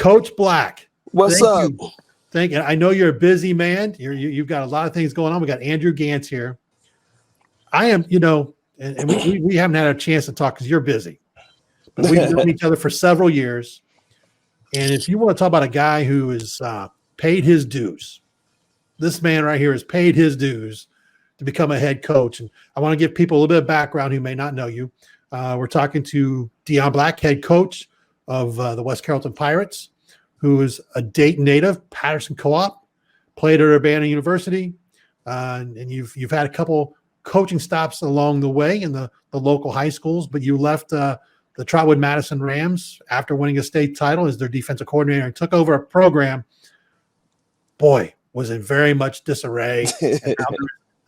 Coach Black. What's Thank up? you. Thank you. I know you're a busy man. You've got a lot of things going on. We got Andrew Gantz here. I am, and we haven't had a chance to talk because you're busy. But we've known each other for several years. And if you want to talk about a guy who has paid his dues, this man right here has paid his dues to become a head coach. And I want to give people a little bit of background who may not know you. We're talking to Dion Black, head coach of the West Carrollton Pirates, who is a Dayton native, Patterson Co-op, played at Urbana University, and you've had a couple coaching stops along the way in the local high schools, but you left the Trotwood Madison Rams after winning a state title as their defensive coordinator and took over a program. Boy, was in very much disarray. And now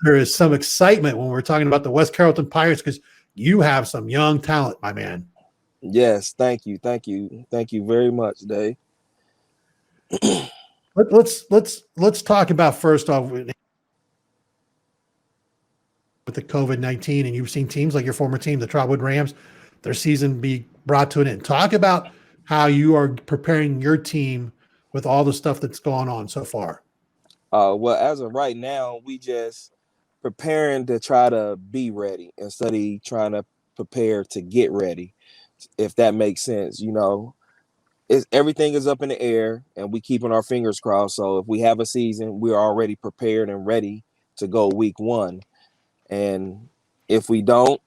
there is some excitement when we're talking about the West Carrollton Pirates because you have some young talent, my man. Yes, thank you very much, Dave. Let's talk about first off with the COVID-19, and you've seen teams like your former team, the Trotwood Rams, their season be brought to an end. Talk about how you are preparing your team with all the stuff that's gone on so far. Well, as of right now, we just preparing to try to be ready instead of trying to prepare to get ready, if that makes sense. Everything is up in the air, and we keeping our fingers crossed. So if we have a season, we're already prepared and ready to go week 1. And if we don't,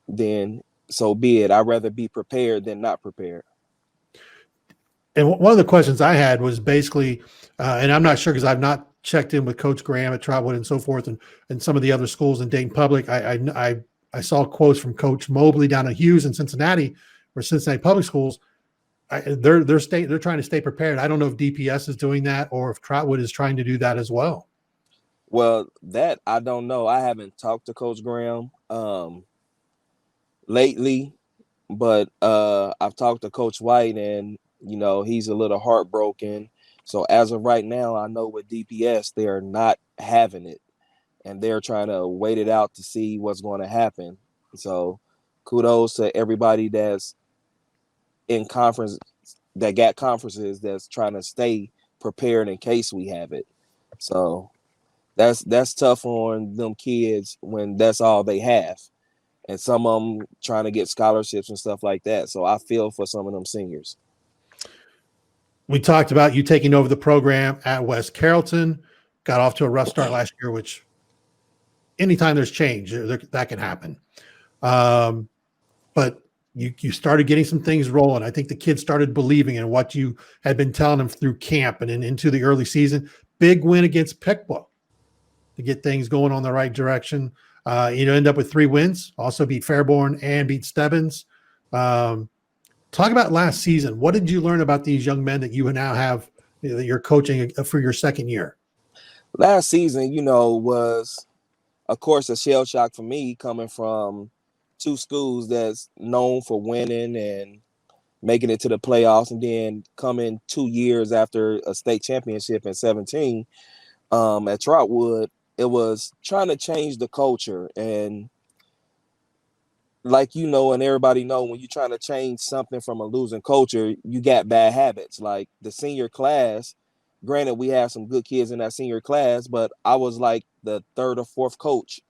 then so be it. I'd rather be prepared than not prepared. And one of the questions I had was basically, and I'm not sure because I've not checked in with Coach Graham at Trotwood and so forth, and some of the other schools in Dayton Public. I saw quotes from Coach Mobley down at Hughes in Cincinnati, or Cincinnati Public Schools. They're trying to stay prepared. I don't know if DPS is doing that or if Trotwood is trying to do that as well. Well, that I don't know. I haven't talked to Coach Graham lately, but I've talked to Coach White, and he's a little heartbroken. So as of right now, I know with DPS they're not having it, and they're trying to wait it out to see what's going to happen. So kudos to everybody that's in conference, that got conferences, that's trying to stay prepared in case we have it. So that's tough on them kids when that's all they have, and some of them trying to get scholarships and stuff like that. So I feel for some of them seniors. We talked about you taking over the program at West Carrollton, got off to a rough start last year, which anytime there's change, that can happen. But you started getting some things rolling. I think the kids started believing in what you had been telling them through camp and into the early season. Big win against Pickwa to get things going on the right direction. End up with 3 wins, also beat Fairborn and beat Stebbins. Talk about last season. What did you learn about these young men that you now have, that you're coaching for your second year? Last season, was, of course, a shell shock for me, coming from 2 schools that's known for winning and making it to the playoffs, and then coming 2 years after a state championship in 2017 at Trotwood. It was trying to change the culture, and like and everybody know, when you're trying to change something from a losing culture, you got bad habits. Like the senior class, granted, we have some good kids in that senior class, but I was like the 3rd or 4th coach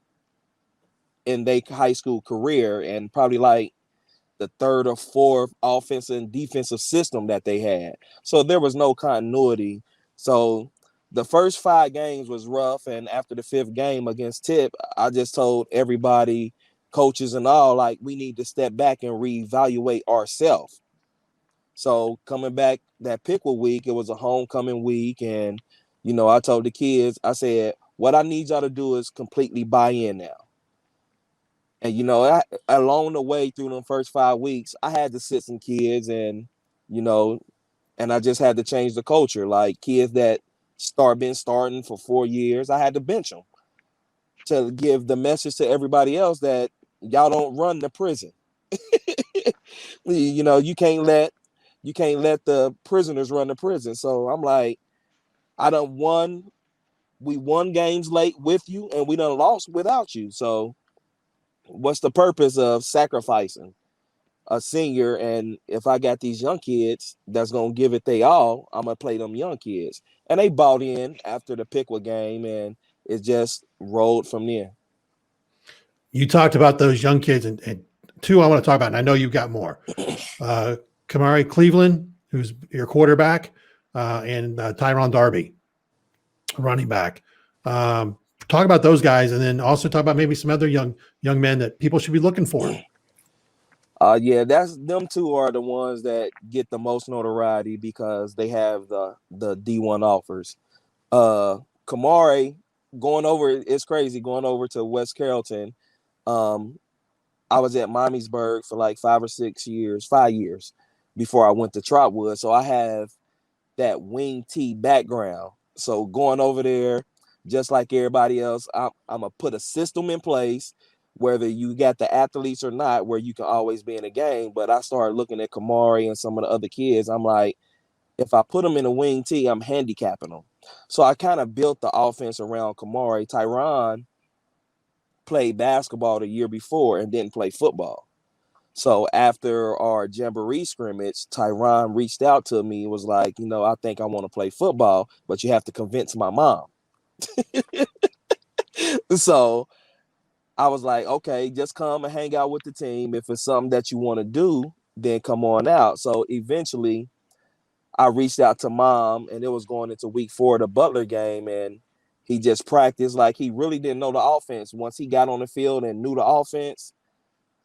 in their high school career, and probably like the 3rd or 4th offensive and defensive system that they had. So there was no continuity. So the first 5 games was rough, and after the 5th game against Tip, I just told everybody, coaches and all, like, we need to step back and reevaluate ourselves. So coming back that Pickwa week, it was a homecoming week, and I told the kids, I said, what I need y'all to do is completely buy in now. And along the way through the first 5 weeks, I had to sit some kids, and and I just had to change the culture. Like kids that been starting for 4 years, I had to bench them to give the message to everybody else that y'all don't run the prison. You can't let the prisoners run the prison. So I'm like, we won games late with you, and we done lost without you. So what's the purpose of sacrificing? a senior, and if I got these young kids that's gonna give it they all, I'm gonna play them young kids. And they bought in after the Pickwick game, and it just rolled from there. You talked about those young kids, and two I want to talk about, and I know you've got more. Kamari Cleveland, who's your quarterback, and Tyron Darby, running back. Talk about those guys, and then also talk about maybe some other young men that people should be looking for. Yeah, that's them two are the ones that get the most notoriety because they have the D1 offers. Kamari going over, it's crazy going over to West Carrollton. I was at Miamisburg for like 5 years before I went to Trotwood. So I have that wing T background. So going over there, just like everybody else, I'm gonna put a system in place, whether you got the athletes or not, where you can always be in a game. But I started looking at Kamari and some of the other kids. I'm like, if I put them in a wing T, I'm handicapping them. So I kind of built the offense around Kamari. Tyron played basketball the year before and didn't play football. So after our jamboree scrimmage, Tyron reached out to me and was like, I think I want to play football, but you have to convince my mom. So I was like, okay, just come and hang out with the team. If it's something that you want to do, then come on out. So eventually I reached out to mom, and it was going into week 4 of the Butler game, and he just practiced like he really didn't know the offense. Once he got on the field and knew the offense,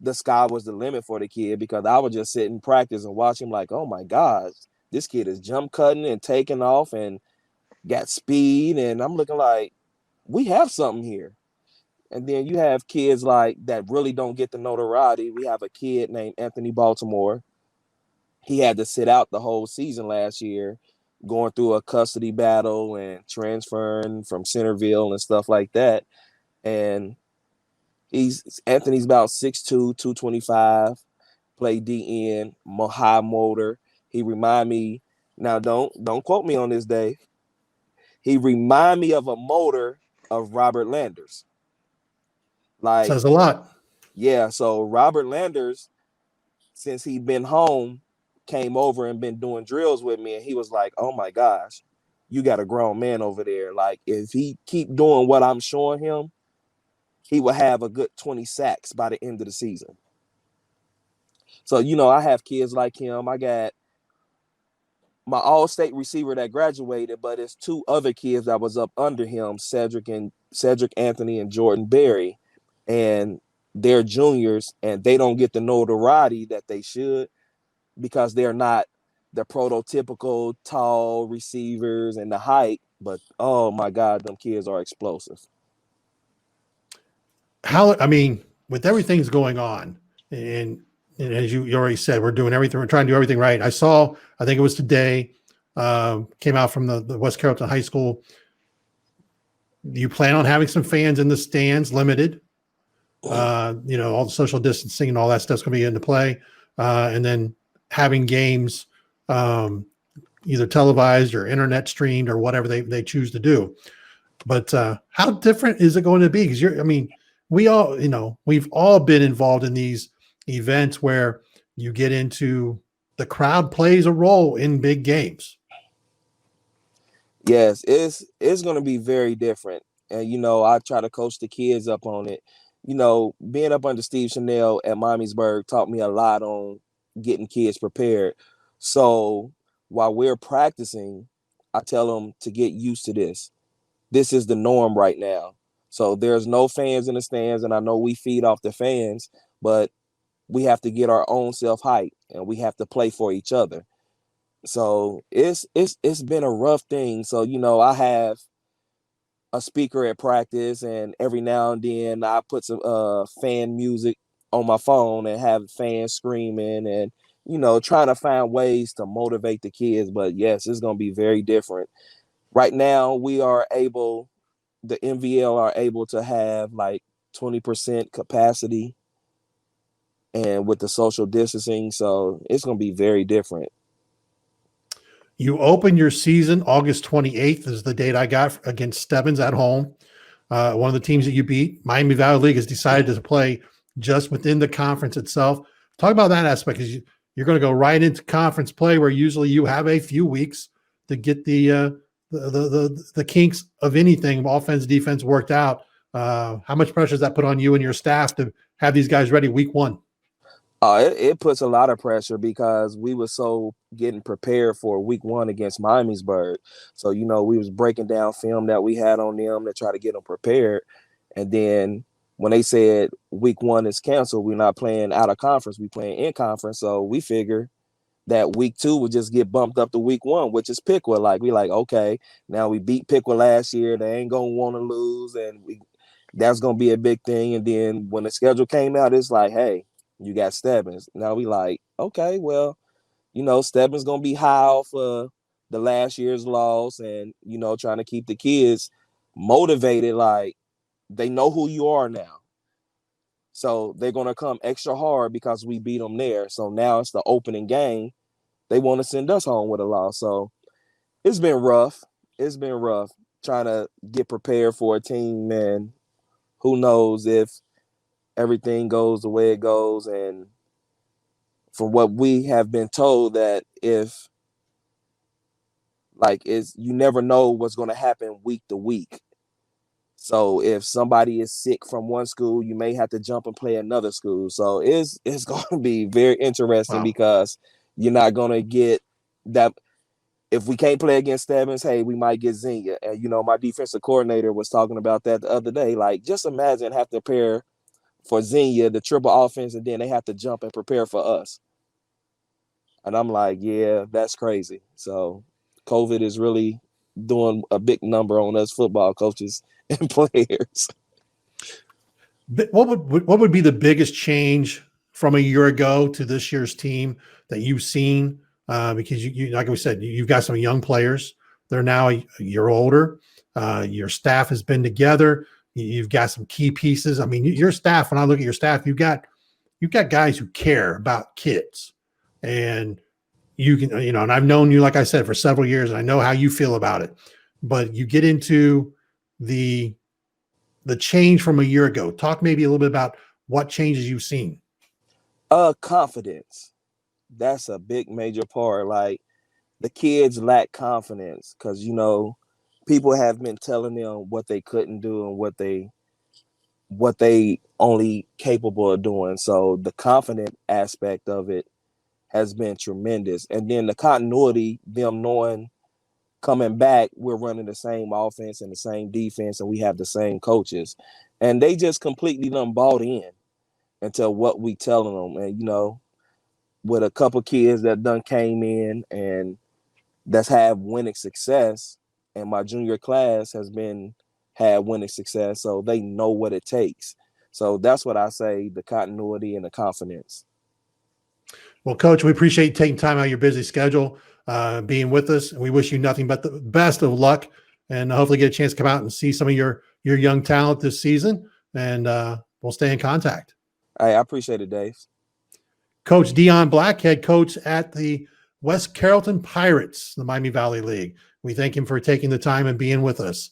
the sky was the limit for the kid, because I would just sit and practice and watch him like, oh my gosh, this kid is jump cutting and taking off and got speed. And I'm looking like, we have something here. And then you have kids like that really don't get the notoriety. We have a kid named Anthony Baltimore. He had to sit out the whole season last year, going through a custody battle and transferring from Centerville and stuff like that. And Anthony's about 6'2", 225, play DN, high motor. He remind me, now don't quote me on this, Dave. He remind me of a motor of Robert Landers. Like, says a lot. Yeah, so Robert Landers, since he'd been home, came over and been doing drills with me, and he was like, oh my gosh, you got a grown man over there. Like, if he keep doing what I'm showing him, he will have a good 20 sacks by the end of the season. So, I have kids like him. I got my all-state receiver that graduated, but it's 2 other kids that was up under him, Cedric Anthony and Jordan Berry. And they're juniors, and they don't get the notoriety that they should because they're not the prototypical tall receivers and the height. But, oh, my God, them kids are explosive. With everything's going on, and as you already said, we're doing everything. We're trying to do everything right. I think it was today, came out from the West Carrollton High School. You plan on having some fans in the stands, limited. All the social distancing and all that stuff's going to be into play. And then having games either televised or internet streamed or whatever they choose to do. But how different is it going to be? Because we've all been involved in these events where you get into the crowd plays a role in big games. Yes, it's going to be very different. And, I try to coach the kids up on it. Being up under Steve Chanel at Miamisburg taught me a lot on getting kids prepared. So while we're practicing, I tell them to get used to this. This is the norm right now. So there's no fans in the stands, and I know we feed off the fans, but we have to get our own self hype, and we have to play for each other. So it's been a rough thing. So, I have a speaker at practice, and every now and then I put some fan music on my phone and have fans screaming and, trying to find ways to motivate the kids. But yes, it's going to be very different. Right now, the MVL are able to have like 20% capacity, and with the social distancing, so it's going to be very different. You open your season August 28th is the date I got against Stebbins at home. One of the teams that you beat, Miami Valley League, has decided to play just within the conference itself. Talk about that aspect, because you're going to go right into conference play, where usually you have a few weeks to get the kinks of anything, offense, defense, worked out. How much pressure does that put on you and your staff to have these guys ready week one? It puts a lot of pressure because we were so getting prepared for week one against Miamisburg. So, we was breaking down film that we had on them to try to get them prepared. And then when they said week one is canceled, we're not playing out of conference, we playing in conference. So we figure that week two would just get bumped up to week one, which is Piqua. Okay, now we beat Piqua last year. They ain't going to want to lose. And that's going to be a big thing. And then when the schedule came out, it's like, hey, you got Stebbins. Now we like, okay, well, Stebbins going to be high off the last year's loss and, trying to keep the kids motivated. Like, they know who you are now. So they're going to come extra hard because we beat them there. So now it's the opening game. They want to send us home with a loss. So it's been rough. It's been rough trying to get prepared for a team, and who knows if everything goes the way it goes. And from what we have been told, that you never know what's going to happen week to week. So if somebody is sick from one school, you may have to jump and play another school. So it's going to be very interesting. Wow. Because you're not going to get that. If we can't play against Stebbins, hey, we might get Xenia. And, my defensive coordinator was talking about that the other day. Like, just imagine have to prepare for Xenia, the triple offense, and then they have to jump and prepare for us. And I'm like, yeah, that's crazy. So COVID is really doing a big number on us football coaches and players. What would be the biggest change from a year ago to this year's team that you've seen? Because you like we said, you've got some young players. They're now a year older. Your staff has been together. You've got some key pieces. I mean, your staff, when I look at your staff, you've got guys who care about kids, and you can, and I've known you, like I said, for several years, and I know how you feel about it. But you get into the change from a year ago. Talk maybe a little bit about what changes you've seen. Confidence. That's a big major part. Like, the kids lack confidence because, people have been telling them what they couldn't do and what they only capable of doing. So the confident aspect of it has been tremendous. And then the continuity, them knowing coming back, we're running the same offense and the same defense, and we have the same coaches. And they just completely done bought in into what we telling them. And, with a couple kids that done came in and that's had winning success, and my junior class has had winning success, so they know what it takes. So that's what I say, the continuity and the confidence. Well, Coach, we appreciate you taking time out of your busy schedule, being with us, and we wish you nothing but the best of luck, and hopefully get a chance to come out and see some of your young talent this season, and we'll stay in contact. I appreciate it, Dave. Coach Dion Black, head coach at the West Carrollton Pirates, the Miami Valley League. We thank him for taking the time and being with us.